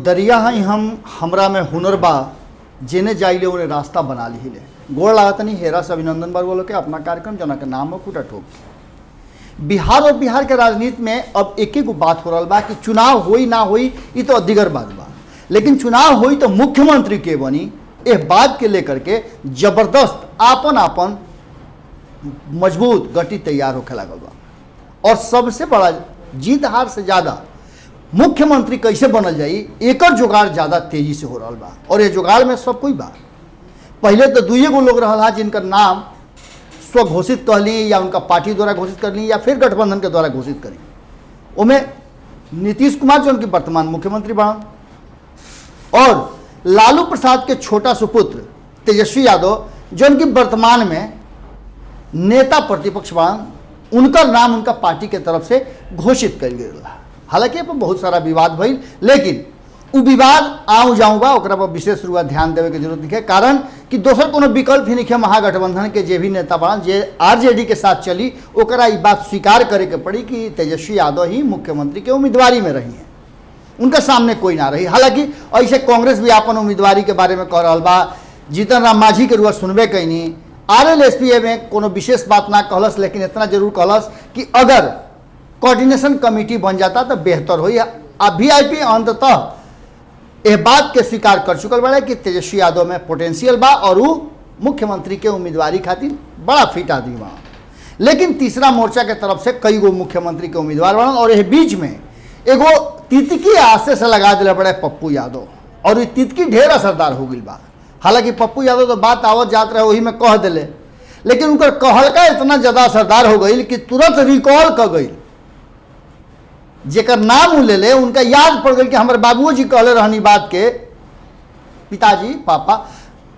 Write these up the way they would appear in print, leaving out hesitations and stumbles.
दरिया हई हमरा में हुनर बा जेने जाइले उन्हें रास्ता बना ली ले गोड़ लागत नहीं हेरा से अभिनंदन बरगोलो के अपना कार्यक्रम जना के नाम हो खूटा ठोक। बिहार और बिहार के राजनीति में अब एक एक बात हो रहा बा कि चुनाव होई ना होई ये तो अधिगर बात बा, लेकिन चुनाव होई तो मुख्यमंत्री के बनी इस बात के लेकर के जबरदस्त आपन आपन मजबूत गति तैयार होके लागल बा। और सबसे बड़ा जीत हार से ज़्यादा मुख्यमंत्री कैसे बनल जाई एकर जुगाड़ ज़्यादा तेजी से हो रहा बा। और ये जुगाड़ में सब कोई बा। पहले तो दुए गो लोग रहा जिनका नाम स्वघोषित कर ली या उनका पार्टी द्वारा घोषित कर ली या फिर गठबंधन के द्वारा घोषित करी। उनमें नीतीश कुमार जो उनके वर्तमान मुख्यमंत्री बनन और लालू प्रसाद के छोटा सुपुत्र तेजस्वी यादव जो उनकी वर्तमान में नेता प्रतिपक्ष बनन, उनका नाम उनका पार्टी के तरफ से घोषित कर गया। हालांकि पर बहुत सारा विवाद भइल, लेकिन वो विवाद आऊँ जाऊँ बा ओकरा पर विशेष रूप ध्यान देवे के जरूरत है। कारण कि दोसर कोनो विकल्प ही नहीं है। महागठबंधन के जे भी नेता बनन जे आरजेडी के साथ चली ओकरा ये बात स्वीकार करे के पड़ी कि तेजस्वी यादव ही मुख्यमंत्री के उम्मीदवारी में रही हैं, उनका सामने कोई ना रही। हालांकि ऐसे कांग्रेस भी अपन उम्मीदवारी के बारे में कह रहा बा। जीतन राम मांझी के रुआ सुनबे कैनी, RLSP में कोनो विशेष बात ना कहलस, लेकिन इतना जरूर कहलस कि अगर कोऑर्डिनेशन कमेटी बन जाता तो बेहतर हो। VIP अंततः यह बात के स्वीकार कर चुकल बड़े कि तेजस्वी यादव में पोटेंशियल बा और वो मुख्यमंत्री के उम्मीदवारी खातिर बड़ा फिट आदमी बा। लेकिन तीसरा मोर्चा के तरफ से कई गो मुख्यमंत्री के उम्मीदवार बनन और यह बीच में एगो तितकी आसे से लगा दिले पड़े पप्पू यादव और ये तितकी ढेर असरदार हो गई बा। हालांकि पप्पू यादव तो बात आवत जात रहे वही में कह दिले, लेकिन उनका कहलका इतना ज़्यादा असरदार हो गई कि तुरंत रिकॉल कर गई। जेकर नाम ले ले उनका याद पड़ गई कि हमारे बाबूजी कहले रहनी बात के, पिताजी पापा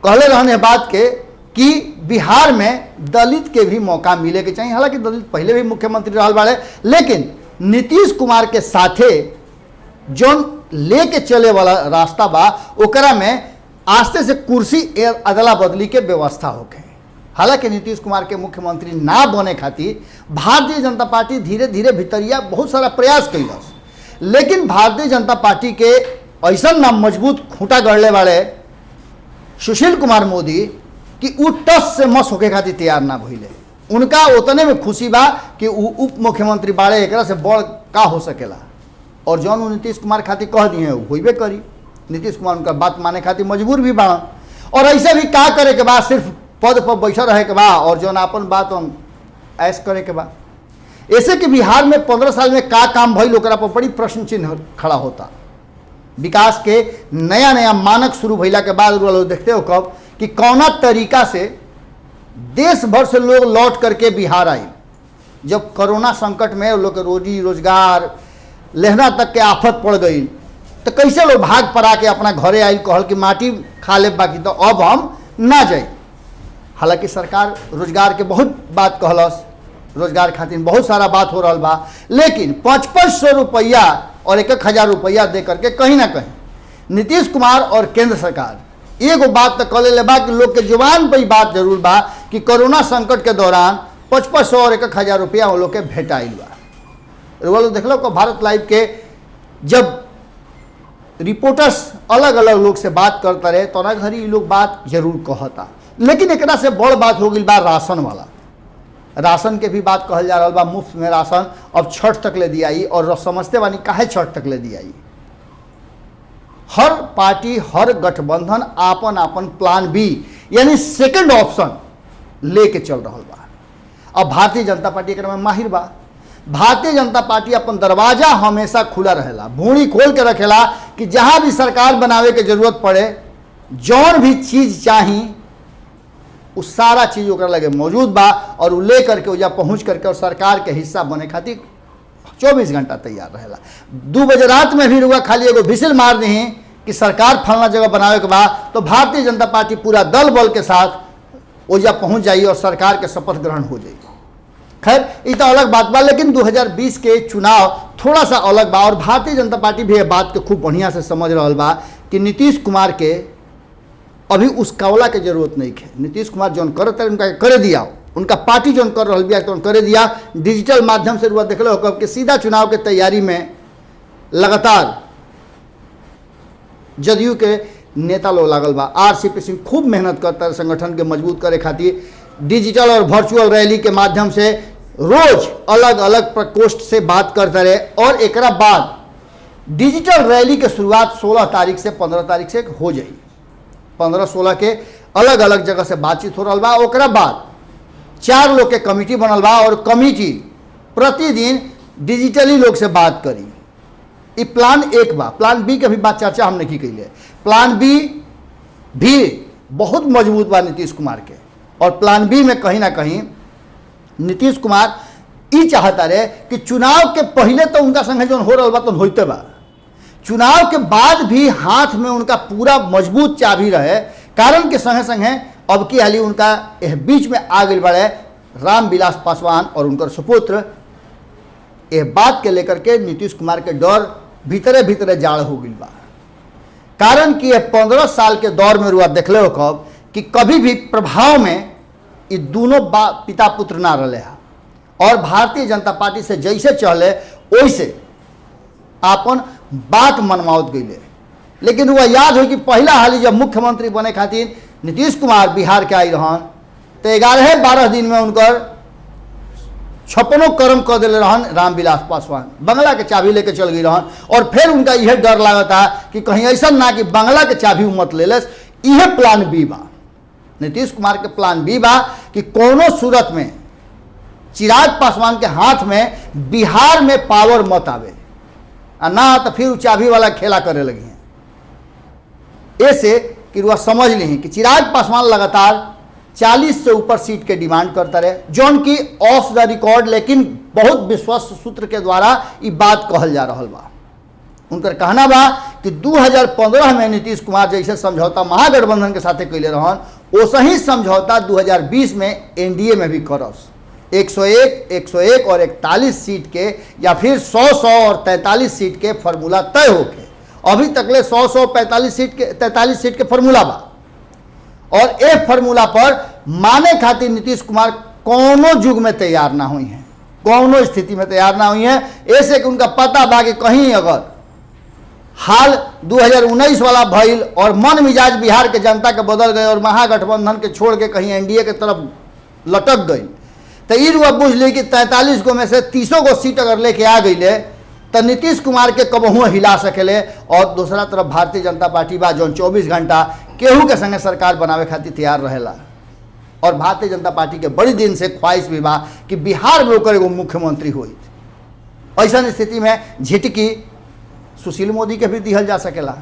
कहले रहने बात के कि बिहार में दलित के भी मौका मिले के चाहिए। हालांकि दलित पहले भी मुख्यमंत्री रहल बाड़े, लेकिन नीतीश कुमार के साथे जो लेके चले वाला रास्ता बा ओकरा में आस्ते से कुर्सी अदला बदली के व्यवस्था होके। हालांकि नीतीश कुमार के मुख्यमंत्री ना बने खातिर भारतीय जनता पार्टी धीरे धीरे भितरिया बहुत सारा प्रयास कैलस, लेकिन भारतीय जनता पार्टी के ऐसा नाम मजबूत खूंटा गढ़ले वाले सुशील कुमार मोदी कि उ टस से मस होके खातिर तैयार ना भइले। उनका उतने में खुशी बा कि उप मुख्यमंत्री बाड़े एकरा से बड़ का हो सकेला और जौन नीतीश कुमार खातिर कह दिए होइबे करी। नीतीश कुमार उनका बात माने खातिर मजबूर भी बाड़न और ऐसे भी का करे के बाद सिर्फ पद पर बैठा रहे के बा और जौन अपन बात हम ऐश करे के बा। ऐसे कि बिहार में 15 साल में का काम भइल ओकरा पर बड़ी प्रश्न चिन्ह खड़ा होता। विकास के नया नया मानक शुरू भइला के बाद लोग देखते हो कब कि कौना तरीका से देश भर से लोग लौट करके बिहार आई। जब कोरोना संकट में लोग के रोजी रोजगार लहना तक के आफत पड़ गई तो कैसे लोग भाग पड़ा के अपना घरे आयल कहल कि माटी खा ले बाकी तो अब हम ना जाए। हालांकि सरकार रोजगार के बहुत बात कहलस, रोजगार खातिर बहुत सारा बात हो रहा बा, लेकिन 500 रुपया और 1,000 रुपया दे करके कहीं ना कहीं नीतीश कुमार और केंद्र सरकार एगो बात तो कह ले बा कि लोग के जुबान पर बात जरूर बा कि कोरोना संकट के दौरान 500 और 1,000 रुपया वो लोग के भेटाइल बा। वो लोग देख लो कि भारत लाइव के जब रिपोर्टर्स अलग अलग लोग से बात करता रहे तो ना घड़ी लोग बात जरूर कहता, लेकिन एकरा से बड़ बात हो गई बा राशन वाला। राशन के भी बात कहल जा रहा बा, मुफ्त में राशन अब छठ तक ले दियाई और समझते बानी काहे छठ तक ले दियाई। हर पार्टी हर गठबंधन आपन आपन प्लान बी यानी सेकंड ऑप्शन लेके चल रहा बा। अब भारतीय जनता पार्टी एकरा में माहिर बा। भारतीय जनता पार्टी अपन दरवाजा हमेशा खुला रहेला, भूणी खोल के रखेला कि जहां भी सरकार बनावे के जरूरत पड़े जौन भी चीज चाही उस सारा चीज ओकरा लगे मौजूद बा और वो ले करके वजह पहुँच करके और सरकार के हिस्सा बने खातिर 24 घंटा तैयार रहेला। 2 बजे रात में भी रुआ खाली एगो विसिल मार दी कि सरकार फलना जगह बनावे के बाद तो भारतीय जनता पार्टी पूरा दल बल के साथ वजह पहुँच जाई और सरकार के शपथ ग्रहण हो जाई। खैर ये तो अलग बात बा, लेकिन 2020 के चुनाव थोड़ा सा अलग बा और भारतीय जनता पार्टी भी ये बात के खूब बढ़िया से समझ रहा बा कि नीतीश कुमार के अभी उस कावला के जरूरत नहीं है। नीतीश कुमार जौन करते उनका करे दिया, उनका पार्टी जौन कर रहा बिया तो करे दिया। डिजिटल माध्यम से रुआ देख लो कि सीधा चुनाव के तैयारी में लगातार जदयू के नेता लोग लागल बा। RCP सिंह खूब मेहनत करता है संगठन के मजबूत करे खातिर, डिजिटल और वर्चुअल रैली के माध्यम से रोज अलग अलग प्रकोष्ठ से बात करते रहे। और एक बाद डिजिटल रैली के शुरुआत 16 तारीख से 15 तारीख से हो जाई। 15-16 के अलग अलग जगह से बातचीत हो रहा बा। ओकरा बाद 4 लोग के कमिटी बनल बा और कमिटी प्रतिदिन डिजिटली लोग से बात करी। ये प्लान एक बा। प्लान बी के भी बात चर्चा हमने की कैले। प्लान बी भी बहुत मजबूत बा नीतीश कुमार के। और प्लान बी में कहीं ना कहीं नीतीश कुमार ये चाहता रहे कि चुनाव के पहले तो उनका संगे जो हो रहा बा तो होते बा, चुनाव के बाद भी हाथ में उनका पूरा मजबूत चाबी रहे। कारण के संगे संगे अब की हाली उनका यह बीच में आ गई बड़े रामविलास पासवान और उनकर सुपुत्र। यह बात के लेकर के नीतीश कुमार के डर भीतरे भीतरे जाड़ हो गई बा। कारण कि यह 15 साल के दौर में रुआ देखले हो कब कि कभी भी प्रभाव में ये दोनों पिता पुत्र ना रहे हैं। और भारतीय जनता पार्टी से जैसे चले वैसे आपन बात मनवावत गई। लेकिन वह याद हो कि पहला हाली जब मुख्यमंत्री बने खातिर नीतीश कुमार बिहार के आई रहन तो 11-12 दिन में उनकर 56 कर्म कर दिले रहन रामविलास पासवान। बंगला के चाबी लेके चल गई रहन। और फिर उनका यह डर लगता कि कहीं ऐसा ना कि बंगला के चाबी मत ले लेस। यह प्लान बी बा नीतीश कुमार के। प्लान बी बा कि कोनो सूरत में चिराग पासवान के हाथ में बिहार में पावर मत आवे ना तो फिर चाबी वाला खेला करे लगी हैं। ऐसे कि वह समझ ली कि चिराग पासवान लगातार 40 से ऊपर सीट के डिमांड करता रहे, जौन की ऑफ द रिकॉर्ड लेकिन बहुत विश्वस्त सूत्र के द्वारा ये बात कहल जा रहा बा। उनकर कहना बा कि 2015 में नीतीश कुमार जैसे समझौता महागठबंधन के साथ कैले रहन वैसे ही समझौता 2020 में एनडीए में भी करस। 101, 101 और 41 सीट के या फिर 100 और 43 सीट के फॉर्मूला तय होके अभी तकले 100 43 सीट के फॉर्मूला बा। और एक फॉर्मूला पर माने खातिर नीतीश कुमार कोनो युग में तैयार ना हुई हैं, कोनो स्थिति में तैयार ना हुई हैं। ऐसे कि उनका पता बा कि कहीं अगर हाल 2019 वाला भइल और मन मिजाज बिहार के जनता के बदल गए और महागठबंधन के छोड़ के कहीं एनडीए के तरफ लटक गई तो ये रुआ बुझ ली कि 43 गो में से 30 गो सीट अगर लेके आ गई तो नीतीश कुमार के कबहुँ हिला सकेले। और दूसरा तरफ भारतीय जनता पार्टी बा जौन 24 घंटा केहू के संगे सरकार बनावे खातिर तैयार रहेला। और भारतीय जनता पार्टी के बड़ी दिन से ख्वाहिश भी बा कि बिहार में ओकर एगो मुख्यमंत्री होई। ऐसा स्थिति में झिटकी सुशील मोदी के भी दिहल जा सकेला।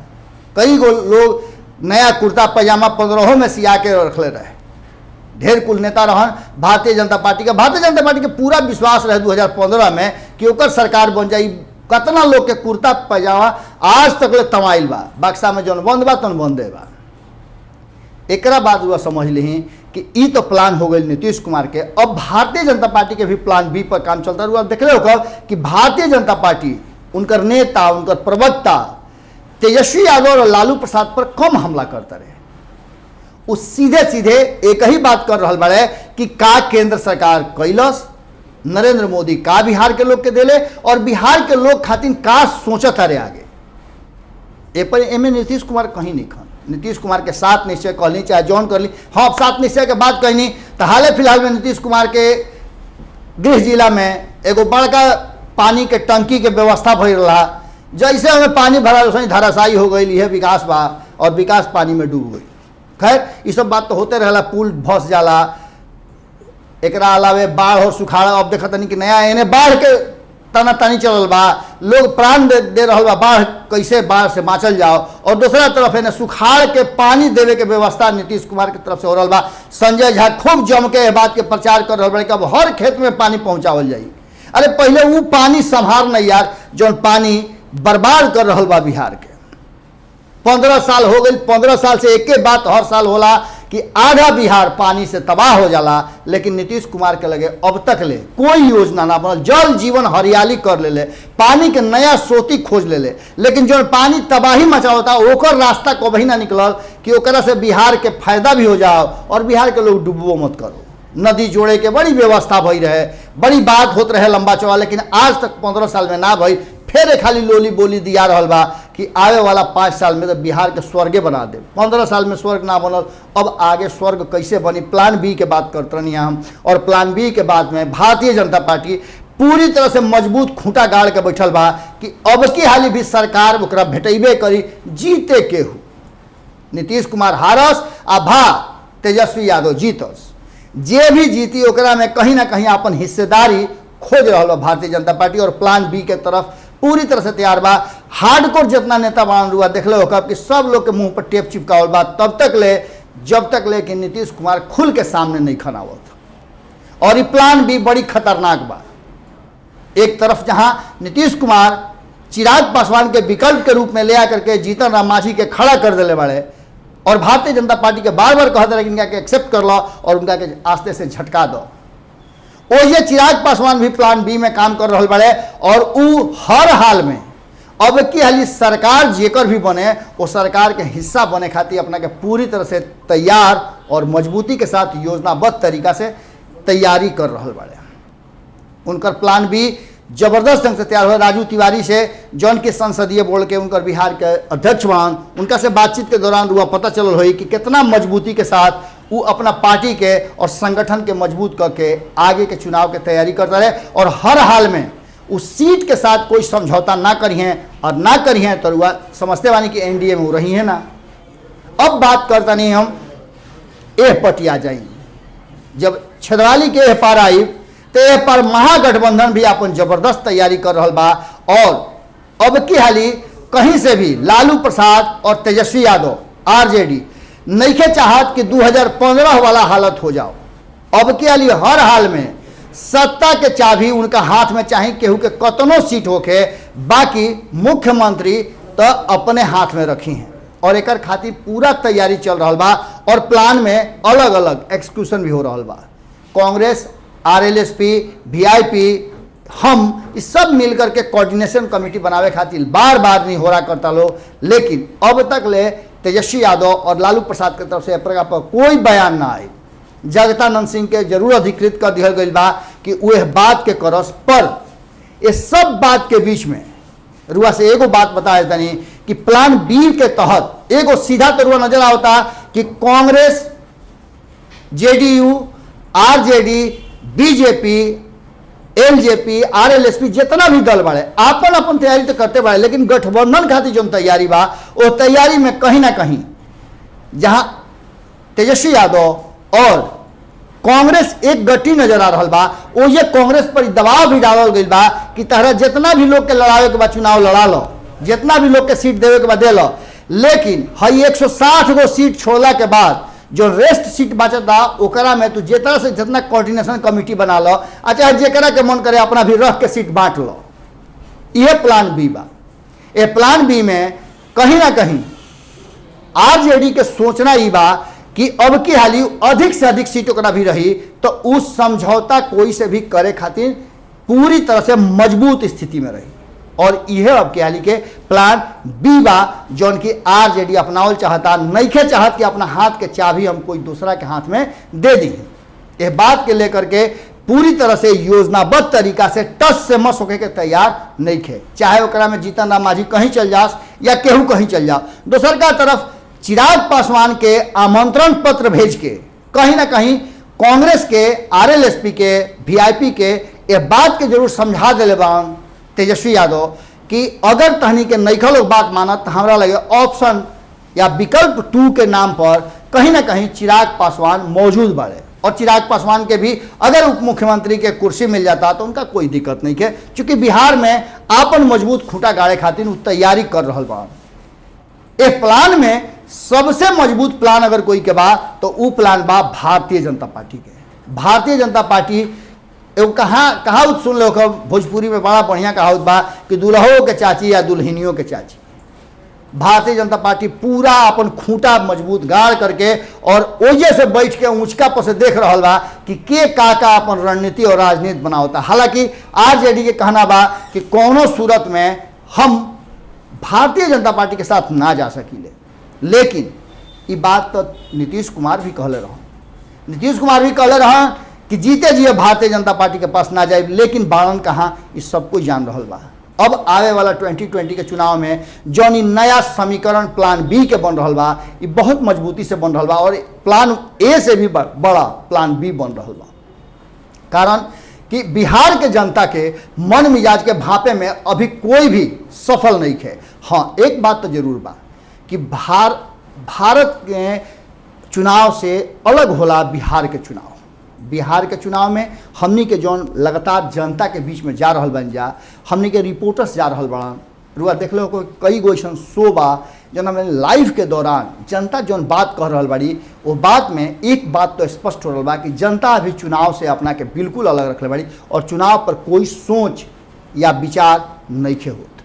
कई गो लोग नया कुर्ता पैजामा 15 में सिया के रखले रहे। ढेर कुल नेता रहन भारतीय जनता पार्टी के पूरा विश्वास रहे 2015 में कि ओकर सरकार बन जाई। कतना लोग के कुर्ता पैजामा आज तक ले तमाइल बा, बक्सा में जौन बंद बा तौन बंदे बा। एकरा बाद वह समझ ली कि ई तो प्लान हो गई नीतीश कुमार के। अब भारतीय जनता पार्टी के भी प्लान बी पर काम चलता हुआ देख रहे हो कि भारतीय जनता पार्टी उनकर नेता उनकर प्रवक्ता तेजस्वी यादव और लालू प्रसाद पर कम हमला करता रहे। उस सीधे सीधे एक ही बात कर रहा बड़े कि का केंद्र सरकार कैलस, नरेंद्र मोदी का बिहार के लोग के देले और बिहार के लोग खातिर का सोचत रहे आगे। पर एमे नीतीश कुमार कहीं नहीं खन। नीतीश कुमार के 7 निश्चय कहनी चाहे जौन कर ली। हाँ 7 निश्चय के बात कहनी तो हाल फिलहाल में नीतीश कुमार के गृह जिला में एगो बड़का पानी के टंकी के व्यवस्था भर रहा। जैसे हमें पानी भरा वैसे धराशायी हो गई है विकास बा और विकास पानी में डूब गई। खैर ये सब बात तो होते रहला, पुल धस जाला। एकरा अलावे बाढ़ और सुखाड़ अब देखा तनी कि नया एने बाढ़ के तना तानी चलल बा, लोग प्राण दे रहा बा बाढ़ कैसे बाढ़ से बाँचल जाओ। और दूसरा तरफ है सुखाड़ के पानी देवे के व्यवस्था नीतीश कुमार की तरफ से हो रहा बा। संजय झा खूब जम के बात के प्रचार कर रहा बा कि अब हर खेत में पानी पहुँचावल जाई। अरे पहले वो पानी संभार नहीं यार जौन पानी बर्बाद कर रहा बा बिहार के। 15 साल हो गई। 15 साल से एक बात हर साल होला कि आधा बिहार पानी से तबाह हो जाला। लेकिन नीतीश कुमार के लगे अब तक ले कोई योजना ना बनल। जल जीवन हरियाली कर ले, पानी के नया स्रोती खोज ले, लेकिन जो पानी तबाही मचावता ओकर रास्ता कभी ना निकलल कि ओकरा से बिहार के फायदा भी हो जाओ और बिहार के लोग डूबो मत करो। नदी जोड़े के बड़ी व्यवस्था भई रहे, बड़ी बात होत रहे लंबा चौड़ा, लेकिन आज तक 15 साल में ना भई। फिर खाली लोली बोली दिया रहल बा कि आवे वाला 5 साल में तो बिहार के स्वर्गे बना दे। 15 साल में स्वर्ग ना बनल, अब आगे स्वर्ग कैसे बनी, प्लान बी के बात करते रही हम। और प्लान बी के बाद में भारतीय जनता पार्टी पूरी तरह से मजबूत खूंटा गाड़ के बैठल बा कि अब की हाली भी सरकार ओकरा भेटेबे करी, जीते केहू नीतीश कुमार हारस आ भा तेजस्वी यादव जीतस। जे भी जीती ओकरा में कहीं ना कहीं अपन हिस्सेदारी खोज रहा भारतीय जनता पार्टी, और प्लान बी के तरफ पूरी तरह से तैयार बा। हार्डकोर जितना नेता बान रुआ देख लो कि सब लोग के मुंह पर टेप चिपकावल बा, तब तक ले जब तक ले कि नीतीश कुमार खुल के सामने नहीं खनावत। और ये प्लान बी बड़ी खतरनाक बा। एक तरफ जहां नीतीश कुमार चिराग पासवान के विकल्प के रूप में ले आकर के जीतन राम मांझी के खड़ा कर दिले बड़े, और भारतीय जनता पार्टी के बार बार कहते रहे कि इनका के एक्सेप्ट कर लो और उनका के आस्ते से झटका दो। और ये चिराग पासवान भी प्लान बी में काम कर रहे बड़े, और उ हर हाल में अब की हाली सरकार जेकर भी बने वो सरकार के हिस्सा बने खातिर अपना के पूरी तरह से तैयार और मजबूती के साथ योजनाबद्ध तरीका से तैयारी कर रहे बड़े। उनकर प्लान बी जबरदस्त ढंग से तैयार हुआ। राजू तिवारी से जौन के संसदीय बोर्ड के उनकर बिहार के अध्यक्ष बन, उनका से बातचीत के दौरान रुआ पता चल रही कि कितना मजबूती के साथ वो अपना पार्टी के और संगठन के मजबूत करके आगे के चुनाव के तैयारी करता रहे, और हर हाल में उस सीट के साथ कोई समझौता ना करी हैं, और ना करी हैं तो रुआ समझते बानी कि एनडीए में वो रही है ना। अब बात करता नहीं हम एह पटिया जाएंगे, जब छदवाली के एह पार आई तो एह पर महागठबंधन भी अपन जबरदस्त तैयारी कर रहा बा। और अब की हाली कहीं से भी लालू प्रसाद और तेजस्वी यादव आरजेडी नईखे चाहत कि 2015 वाला हालत हो जाओ। अब की हाली हर हाल में सत्ता के चाबी उनका हाथ में चाहे केहू के कतनो सीट होके, बाकी मुख्यमंत्री तो अपने हाथ में रखी हैं, और एक खातिर पूरा तैयारी चल रहा बा। और प्लान में अलग अलग एक्सक्यूशन भी हो रहा बा। कांग्रेस, आरएलएसपी, वीआईपी, हम इस सब मिलकर के कोऑर्डिनेशन कमेटी बनावे खातिर बार बार नहीं हो रहा करता लो, लेकिन अब तक ले तेजस्वी यादव और लालू प्रसाद की तरफ से प्रकार पर कोई बयान ना आए। जगतानंद सिंह के जरूर अधिकृत कर दिया गई बा कि वह बात के करस, पर ये सब बात के बीच में रुआ से एगो बात बताया तनी कि प्लान बी के तहत एगो सीधा तो रुआ नजर आता कि Congress, JDU, RJD, BJP, LJP, RLSP जितना भी दल बाड़े अपन अपन तैयारी तो करते बाड़े, लेकिन गठबंधन खातिर जो तैयारी बा वो तैयारी में कहीं ना कहीं जहां तेजस्वी यादव और कांग्रेस एक गति नजर आ रहा बा, वो ये कांग्रेस पर दबाव भी डालल गई बा कि तहरा जितना भी लोग के लड़ावे के बाद चुनाव लड़ा लो, जितना भी लोग के सीट देवे के बाद दे लो, लेकिन हई 160 गो सीट छोड़ला के बाद जो रेस्ट सीट बचता ओकरा में तू जितना से जितना कोऑर्डिनेशन कमेटी बना लो, अच्छा जेकरा के मन करे अपना भी रख के सीट बांट लो। यह प्लान बी बा। ये प्लान बी में कहीं ना कहीं आरजेडी के सोचना ही बा कि अब की हाली अधिक से अधिक सीट ओकरा भी रही तो उस समझौता कोई से भी करे खातिर पूरी तरह से मजबूत स्थिति में रही। और यह अब के हाली के प्लान बी बा जौन की आरजेडी अपनावल चाहता, नईखे चाहत कि अपना हाथ के चाबी हम कोई दूसरा के हाथ में दे दी। यह बात के लेकर के पूरी तरह से योजनाबद्ध तरीका से टस से मस होके के तैयार नईखे, चाहे ओकरा में जीतन राम मांझी कहीं चल जास या केहू कहीं चल जाओ। दोसर का तरफ चिराग पासवान के आमंत्रण पत्र भेज के कहीं ना कहीं कांग्रेस के, आरएलएसपी के, वीआईपी के ये बात के जरूर समझा दिले बान तेजस्वी यादव कि अगर तहनी के नईखा लोग बात मानत तो हमारा लगे ऑप्शन या विकल्प 2 के नाम पर कहीं ना कहीं चिराग पासवान मौजूद बाड़े। और चिराग पासवान के भी अगर उप मुख्यमंत्री के कुर्सी मिल जाता तो उनका कोई दिक्कत नहीं है, क्योंकि बिहार में आपन मजबूत खूंटा गाड़े खातिर वो तैयारी कर रहा बा। एक प्लान में सबसे मजबूत प्लान अगर कोई के बा तो वो प्लान बा भारतीय जनता पार्टी के। भारतीय जनता पार्टी कहावत सुन लो, भोजपुरी में बड़ा बढ़िया कहावत बा कि दुल्हों के चाची या दुल्हनियों के चाची। भारतीय जनता पार्टी पूरा अपन खूंटा मजबूत गाड़ करके और ओजे से बैठ के ऊंचका पर से देख रहा बा कि के का अपन रणनीति और राजनीति बनावता। हालांकि आरजेडी के कहना बा कि कोनो सूरत में हम भारतीय जनता पार्टी के साथ ना जा सकीले, लेकिन ये बात तो नीतीश कुमार भी कहले रहा। नीतीश कुमार भी कहले रहा कि जीते जी भारतीय जनता पार्टी के पास ना जाए, लेकिन बाड़न कहाँ इस सब कुछ जान रहा बा। अब आवे वाला 2020 के चुनाव में जौन ई नया समीकरण प्लान बी के बन रहा बा, ये बहुत मजबूती से बन रहा बा और प्लान ए से भी बड़ा प्लान बी बन रहा बा। कारण कि बिहार के जनता के मन मिजाज के भापे में अभी कोई भी सफल नहीं है। हाँ, एक बात तो जरूर बा कि भारत के चुनाव से अलग होला बिहार के चुनाव। बिहार के चुनाव में हमनी के जौन लगातार जनता के बीच में जा रहल बन जा, हमनी के रिपोर्टर्स जा रहल बड़न, रुआ देख लो कई गो ऐसा शो बा जना में लाइव के दौरान जनता जौन बात कह रहल बाड़ी, वो बात में एक बात तो स्पष्ट हो रहा बा कि जनता अभी चुनाव से अपना के बिल्कुल अलग रखले बाड़ी और चुनाव पर कोई सोच या विचार नहीं होत।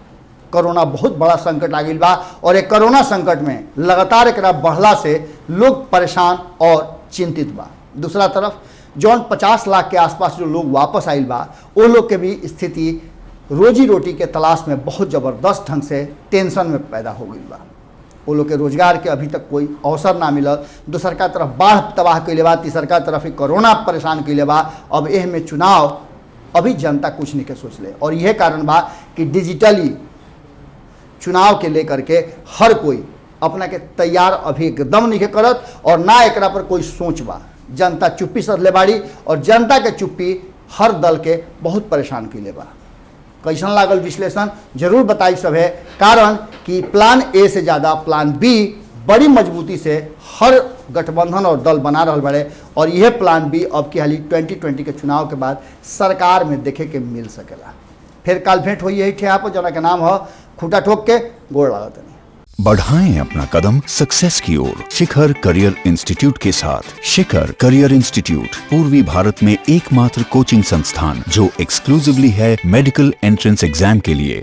कोरोना बहुत बड़ा संकट आ गई बा और एक कोरोना संकट में लगातार एक बढ़ला से लोग परेशान और चिंतित बा। दूसरा तरफ जौन 50 लाख के आसपास जो लोग वापस आइल बा, वो लोग के भी स्थिति रोजी रोटी के तलाश में बहुत ज़बरदस्त ढंग से टेंशन में पैदा हो गई बा। वो लोग के रोजगार के अभी तक कोई अवसर ना मिलल। दूसर का तरफ बाढ़ तबाह कैले बा, तीसर का तरफ कोरोना परेशान कैले बा। अब एह में चुनाव अभी जनता कुछ नहीं के सोच ले और यह कारण बा कि डिजिटली चुनाव के लेकर के हर कोई अपना के तैयार अभी एकदम नहीं करत और ना एकरा पर कोई सोच बा। जनता चुप्पी सध ले बाड़ी और जनता के चुप्पी हर दल के बहुत परेशान कैले बा। कैसन लागल विश्लेषण जरूर बताई सब है। कारण कि प्लान ए से ज़्यादा प्लान बी बड़ी मजबूती से हर गठबंधन और दल बना रहा बड़े और यह प्लान बी अब की हाली 2020 के चुनाव के बाद सरकार में देखे के मिल सकेला। फिर काल भेंट हुई यही ठेहा पर जना के नाम है खूटा ठोक के गोड़ लागत नहीं। बढ़ाएं अपना कदम सक्सेस की ओर शिखर करियर इंस्टीट्यूट के साथ। शिखर करियर इंस्टीट्यूट पूर्वी भारत में एकमात्र कोचिंग संस्थान जो एक्सक्लूसिवली है मेडिकल एंट्रेंस एग्जाम के लिए।